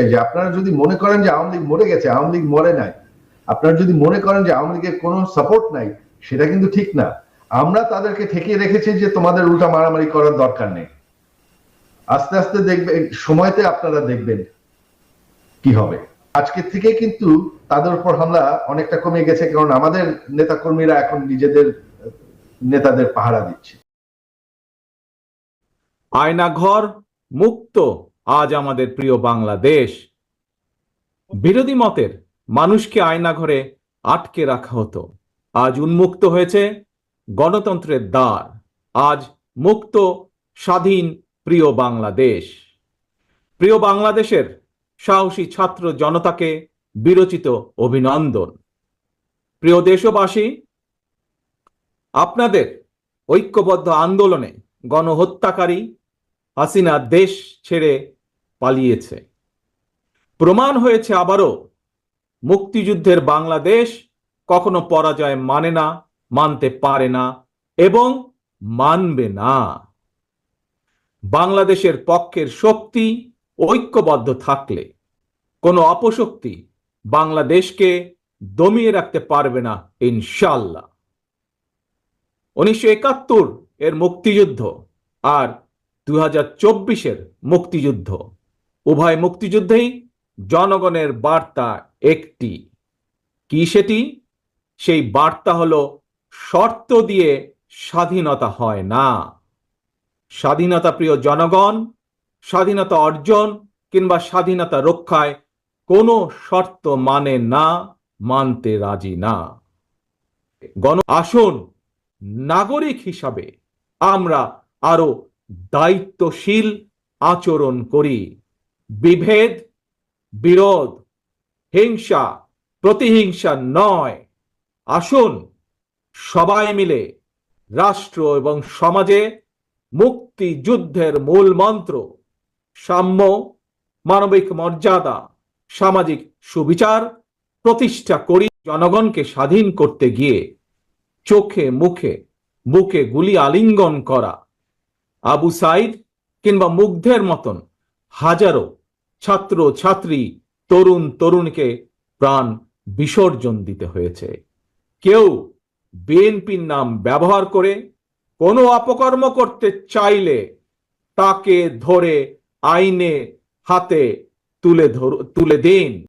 চাই যে আপনারা যদি মনে করেন যে আওয়ামী লীগ মরে গেছে, আওয়ামী লীগ মরে নাই, আপনারা যদি মনে করেন যে আওয়ামী লীগের কোনো সাপোর্ট নাই, সেটা কিন্তু ঠিক না। আমরা তাদেরকে ঠেকিয়ে রেখেছি যে তোমাদের উল্টা মারামারি করার দরকার নেই। আস্তে আস্তে দেখবে, সময়তে আপনারা দেখবেন কি হবে। আজকের থেকে কিন্তু তাদের উপর হামলা অনেকটা কমে গেছে, কারণ আমাদের নেতাকর্মীরা এখন নিজেদের নেতাদের পাহারা দিচ্ছে। আয়নাঘর মুক্ত আজ আমাদের প্রিয় বাংলাদেশ। বিরোধী মতের মানুষকে আয়নাঘরে আটকে রাখা হতো, আজ উন্মুক্ত হয়েছে গণতন্ত্রের দ্বার। আজ মুক্ত, স্বাধীন প্রিয় বাংলাদেশ। প্রিয় বাংলাদেশের সাহসী ছাত্র জনতাকে বিরচিত অভিনন্দন। প্রিয় দেশবাসী, আপনাদের ঐক্যবদ্ধ আন্দোলনে গণহত্যাকারী হাসিনা দেশ ছেড়ে পালিয়েছে। প্রমাণ হয়েছে আবারও মুক্তিযুদ্ধের বাংলাদেশ কখনো পরাজয় মানে না, মানতে পারে না এবং মানবে না। বাংলাদেশের পক্ষের শক্তি ঐক্যবদ্ধ থাকলে কোনো অপশক্তি বাংলাদেশকে দমিয়ে রাখতে পারবে না ইনশাআল্লাহ। 1971 এর মুক্তিযুদ্ধ আর 2024-এর মুক্তিযুদ্ধ, উভয় মুক্তিযুদ্ধেই জনগণের বার্তা একটি। কি সেটি? সেই বার্তা হলো, শর্ত দিয়ে স্বাধীনতা হয় না। স্বাধীনতা প্রিয় জনগণ স্বাধীনতা অর্জন কিংবা স্বাধীনতা রক্ষায় কোনো শর্ত মানে না, মানতে রাজি না। আসুন নাগরিক হিসাবে আমরা আরো দায়িত্বশীল আচরণ করি। বিভেদ, বিরোধ, হিংসা, প্রতিহিংসা নয়। আসুন সবাই মিলে রাষ্ট্র এবং সমাজে মুক্তিযুদ্ধের মূল মন্ত্র সাম্য, মানবিক মর্যাদা, সামাজিক সুবিচার প্রতিষ্ঠা করি। জনগণকে স্বাধীন করতে গিয়ে চোখে মুখে বুকে গুলি আলিঙ্গন করা আবু সাইদ কিংবা মুগ্ধের মতন হাজারো ছাত্র ছাত্রী, তরুণ তরুণীকে প্রাণ বিসর্জন দিতে হয়েছে। কেউ বিএনপির নাম ব্যবহার করে কোনো অপকর্ম করতে চাইলে তাকে ধরে আইনে হাতে তুলে দিন।